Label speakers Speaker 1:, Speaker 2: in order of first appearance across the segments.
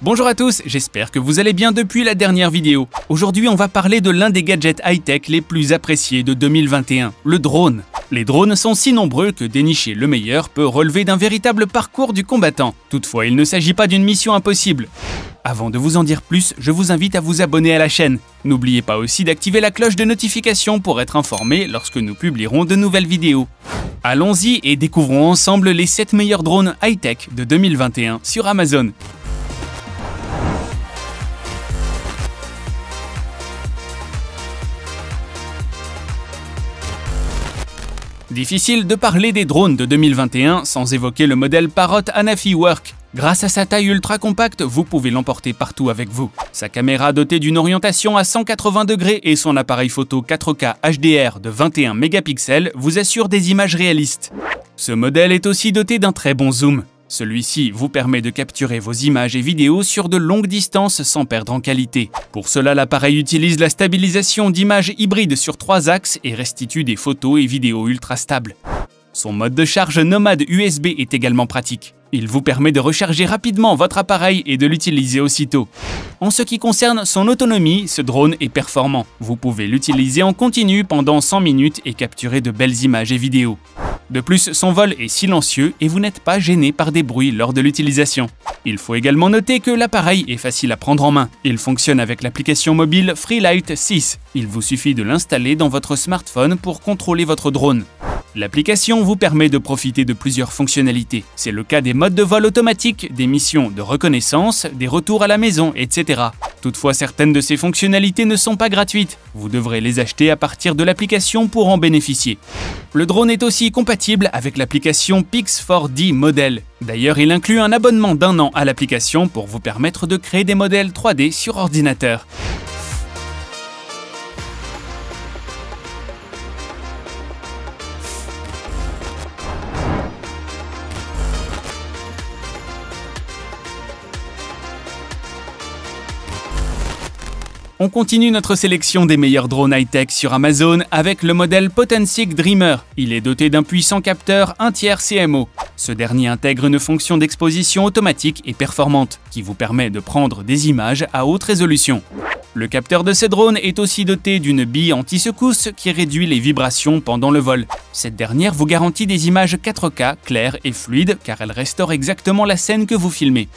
Speaker 1: Bonjour à tous, j'espère que vous allez bien depuis la dernière vidéo. Aujourd'hui, on va parler de l'un des gadgets high-tech les plus appréciés de 2021, le drone. Les drones sont si nombreux que dénicher le meilleur peut relever d'un véritable parcours du combattant. Toutefois, il ne s'agit pas d'une mission impossible. Avant de vous en dire plus, je vous invite à vous abonner à la chaîne. N'oubliez pas aussi d'activer la cloche de notification pour être informé lorsque nous publierons de nouvelles vidéos. Allons-y et découvrons ensemble les 7 meilleurs drones high-tech de 2021 sur Amazon. Difficile de parler des drones de 2021 sans évoquer le modèle Parrot Anafi Work. Grâce à sa taille ultra compacte, vous pouvez l'emporter partout avec vous. Sa caméra dotée d'une orientation à 180 degrés et son appareil photo 4K HDR de 21 mégapixels vous assure des images réalistes. Ce modèle est aussi doté d'un très bon zoom. Celui-ci vous permet de capturer vos images et vidéos sur de longues distances sans perdre en qualité. Pour cela, l'appareil utilise la stabilisation d'images hybride sur 3 axes et restitue des photos et vidéos ultra stables. Son mode de charge nomade USB est également pratique. Il vous permet de recharger rapidement votre appareil et de l'utiliser aussitôt. En ce qui concerne son autonomie, ce drone est performant. Vous pouvez l'utiliser en continu pendant 100 minutes et capturer de belles images et vidéos. De plus, son vol est silencieux et vous n'êtes pas gêné par des bruits lors de l'utilisation. Il faut également noter que l'appareil est facile à prendre en main. Il fonctionne avec l'application mobile Freelite 6. Il vous suffit de l'installer dans votre smartphone pour contrôler votre drone. L'application vous permet de profiter de plusieurs fonctionnalités. C'est le cas des modes de vol automatique, des missions de reconnaissance, des retours à la maison, etc. Toutefois, certaines de ces fonctionnalités ne sont pas gratuites. Vous devrez les acheter à partir de l'application pour en bénéficier. Le drone est aussi compatible avec l'application Pix4D Model. D'ailleurs, il inclut un abonnement d'1 an à l'application pour vous permettre de créer des modèles 3D sur ordinateur. On continue notre sélection des meilleurs drones high-tech sur Amazon avec le modèle Potensic Dreamer. Il est doté d'un puissant capteur 1/3 CMO. Ce dernier intègre une fonction d'exposition automatique et performante qui vous permet de prendre des images à haute résolution. Le capteur de ce drone est aussi doté d'une bille anti-secousse qui réduit les vibrations pendant le vol. Cette dernière vous garantit des images 4K claires et fluides car elle restaure exactement la scène que vous filmez.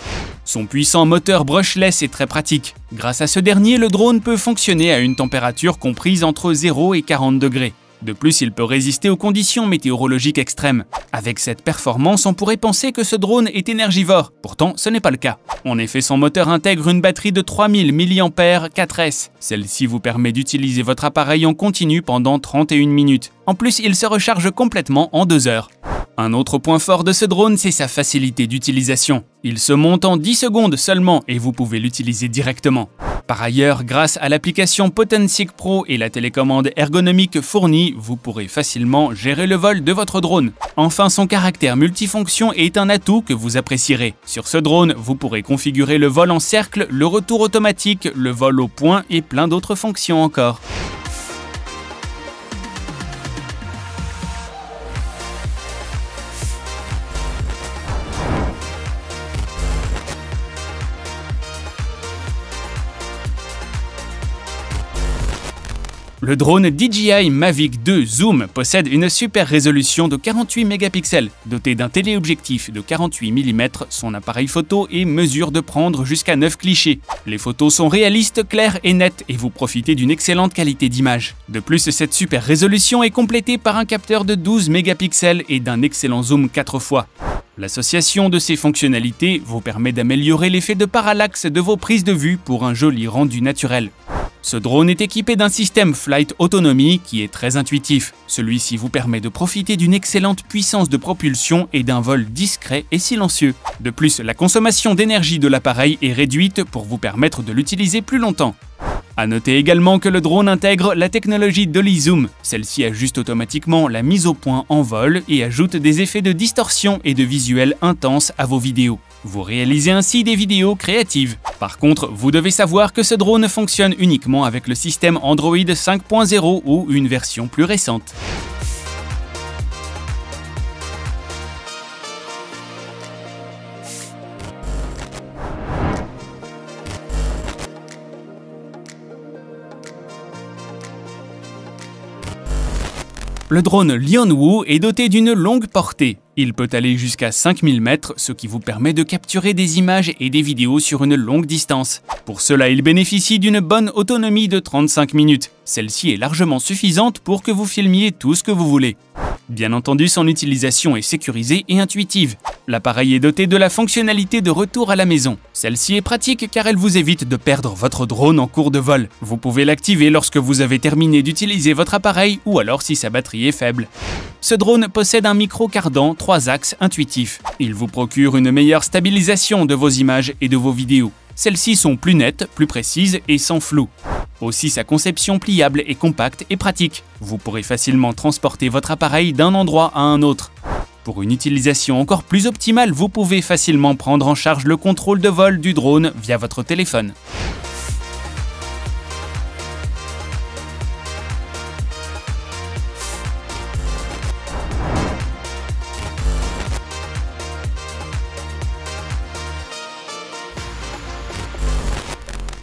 Speaker 1: Son puissant moteur brushless est très pratique. Grâce à ce dernier, le drone peut fonctionner à une température comprise entre 0 et 40 degrés. De plus, il peut résister aux conditions météorologiques extrêmes. Avec cette performance, on pourrait penser que ce drone est énergivore. Pourtant, ce n'est pas le cas. En effet, son moteur intègre une batterie de 3000 mAh 4S. Celle-ci vous permet d'utiliser votre appareil en continu pendant 31 minutes. En plus, il se recharge complètement en 2 heures. Un autre point fort de ce drone, c'est sa facilité d'utilisation. Il se monte en 10 secondes seulement et vous pouvez l'utiliser directement. Par ailleurs, grâce à l'application Potensic Pro et la télécommande ergonomique fournie, vous pourrez facilement gérer le vol de votre drone. Enfin, son caractère multifonction est un atout que vous apprécierez. Sur ce drone, vous pourrez configurer le vol en cercle, le retour automatique, le vol au point et plein d'autres fonctions encore. Le drone DJI Mavic 2 Zoom possède une super résolution de 48 mégapixels. Doté d'un téléobjectif de 48 mm, son appareil photo est mesure de prendre jusqu'à 9 clichés. Les photos sont réalistes, claires et nettes et vous profitez d'une excellente qualité d'image. De plus, cette super résolution est complétée par un capteur de 12 mégapixels et d'un excellent zoom 4 fois. L'association de ces fonctionnalités vous permet d'améliorer l'effet de parallaxe de vos prises de vue pour un joli rendu naturel. Ce drone est équipé d'un système Flight Autonomy qui est très intuitif. Celui-ci vous permet de profiter d'une excellente puissance de propulsion et d'un vol discret et silencieux. De plus, la consommation d'énergie de l'appareil est réduite pour vous permettre de l'utiliser plus longtemps. À noter également que le drone intègre la technologie Dolly Zoom. Celle-ci ajuste automatiquement la mise au point en vol et ajoute des effets de distorsion et de visuels intenses à vos vidéos. Vous réalisez ainsi des vidéos créatives. Par contre, vous devez savoir que ce drone fonctionne uniquement avec le système Android 5.0 ou une version plus récente. Le drone Lionwu est doté d'une longue portée. Il peut aller jusqu'à 5000 mètres, ce qui vous permet de capturer des images et des vidéos sur une longue distance. Pour cela, il bénéficie d'une bonne autonomie de 35 minutes. Celle-ci est largement suffisante pour que vous filmiez tout ce que vous voulez. Bien entendu, son utilisation est sécurisée et intuitive. L'appareil est doté de la fonctionnalité de retour à la maison. Celle-ci est pratique car elle vous évite de perdre votre drone en cours de vol. Vous pouvez l'activer lorsque vous avez terminé d'utiliser votre appareil ou alors si sa batterie est faible. Ce drone possède un micro-cardan 3 axes intuitif. Il vous procure une meilleure stabilisation de vos images et de vos vidéos. Celles-ci sont plus nettes, plus précises et sans flou. Aussi, sa conception pliable et compacte est pratique. Vous pourrez facilement transporter votre appareil d'un endroit à un autre. Pour une utilisation encore plus optimale, vous pouvez facilement prendre en charge le contrôle de vol du drone via votre téléphone.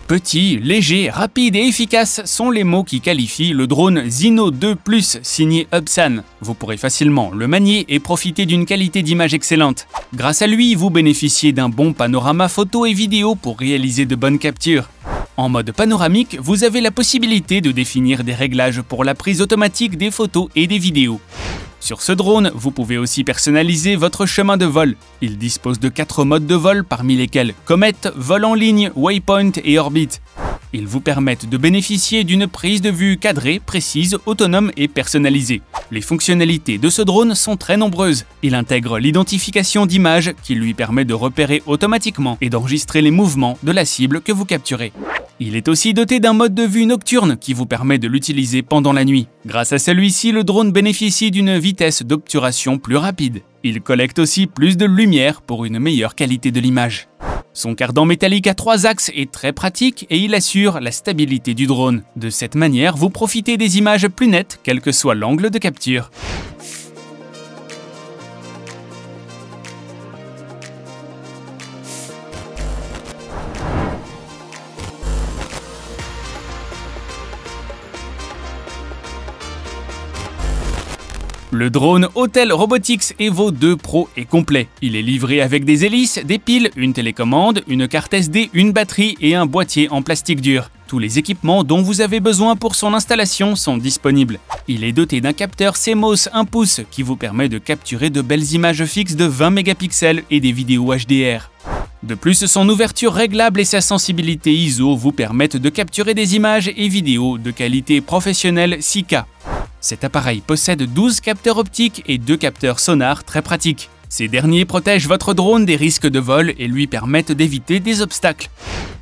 Speaker 1: Petit, léger, rapide et efficace sont les mots qui qualifient le drone Zino 2 Plus signé Hubsan. Vous pourrez facilement le manier et profiter d'une qualité d'image excellente. Grâce à lui, vous bénéficiez d'un bon panorama photo et vidéo pour réaliser de bonnes captures. En mode panoramique, vous avez la possibilité de définir des réglages pour la prise automatique des photos et des vidéos. Sur ce drone, vous pouvez aussi personnaliser votre chemin de vol. Il dispose de 4 modes de vol parmi lesquels Comet, vol en ligne, Waypoint et Orbit. Ils vous permettent de bénéficier d'une prise de vue cadrée, précise, autonome et personnalisée. Les fonctionnalités de ce drone sont très nombreuses. Il intègre l'identification d'image qui lui permet de repérer automatiquement et d'enregistrer les mouvements de la cible que vous capturez. Il est aussi doté d'un mode de vue nocturne qui vous permet de l'utiliser pendant la nuit. Grâce à celui-ci, le drone bénéficie d'une vitesse d'obturation plus rapide. Il collecte aussi plus de lumière pour une meilleure qualité de l'image. Son cardan métallique à 3 axes est très pratique et il assure la stabilité du drone. De cette manière, vous profitez des images plus nettes, quel que soit l'angle de capture. Le drone Autel Robotics Evo 2 Pro est complet. Il est livré avec des hélices, des piles, une télécommande, une carte SD, une batterie et un boîtier en plastique dur. Tous les équipements dont vous avez besoin pour son installation sont disponibles. Il est doté d'un capteur CMOS 1 pouce qui vous permet de capturer de belles images fixes de 20 mégapixels et des vidéos HDR. De plus, son ouverture réglable et sa sensibilité ISO vous permettent de capturer des images et vidéos de qualité professionnelle 6K. Cet appareil possède 12 capteurs optiques et 2 capteurs sonars très pratiques. Ces derniers protègent votre drone des risques de vol et lui permettent d'éviter des obstacles.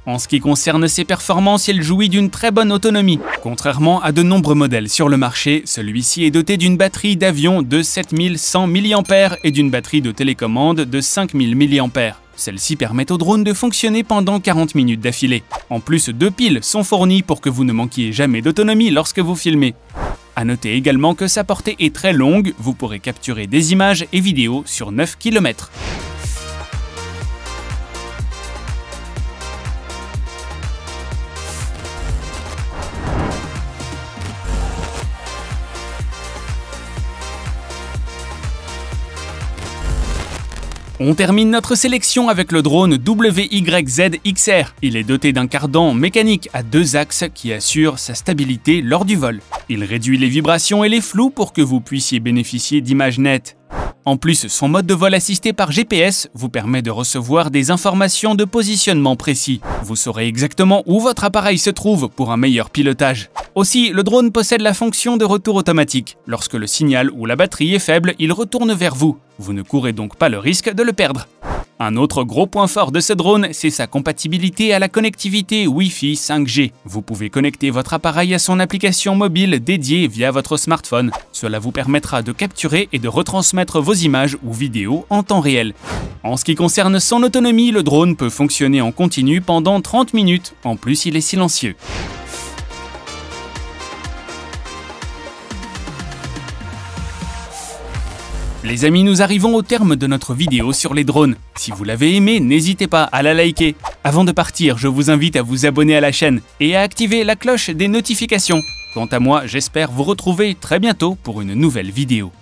Speaker 1: En ce qui concerne ses performances, il jouit d'une très bonne autonomie. Contrairement à de nombreux modèles sur le marché, celui-ci est doté d'une batterie d'avion de 7100 mAh et d'une batterie de télécommande de 5000 mAh. Celle-ci permet au drone de fonctionner pendant 40 minutes d'affilée. En plus, 2 piles sont fournies pour que vous ne manquiez jamais d'autonomie lorsque vous filmez. A noter également que sa portée est très longue, vous pourrez capturer des images et vidéos sur 9 km. On termine notre sélection avec le drone WYZ-XR. Il est doté d'un cardan mécanique à 2 axes qui assure sa stabilité lors du vol. Il réduit les vibrations et les flous pour que vous puissiez bénéficier d'images nettes. En plus, son mode de vol assisté par GPS vous permet de recevoir des informations de positionnement précis. Vous saurez exactement où votre appareil se trouve pour un meilleur pilotage. Aussi, le drone possède la fonction de retour automatique. Lorsque le signal ou la batterie est faible, il retourne vers vous. Vous ne courez donc pas le risque de le perdre. Un autre gros point fort de ce drone, c'est sa compatibilité à la connectivité Wi-Fi 5G. Vous pouvez connecter votre appareil à son application mobile dédiée via votre smartphone. Cela vous permettra de capturer et de retransmettre vos images ou vidéos en temps réel. En ce qui concerne son autonomie, le drone peut fonctionner en continu pendant 30 minutes. En plus, il est silencieux. Les amis, nous arrivons au terme de notre vidéo sur les drones. Si vous l'avez aimé, n'hésitez pas à la liker. Avant de partir, je vous invite à vous abonner à la chaîne et à activer la cloche des notifications. Quant à moi, j'espère vous retrouver très bientôt pour une nouvelle vidéo.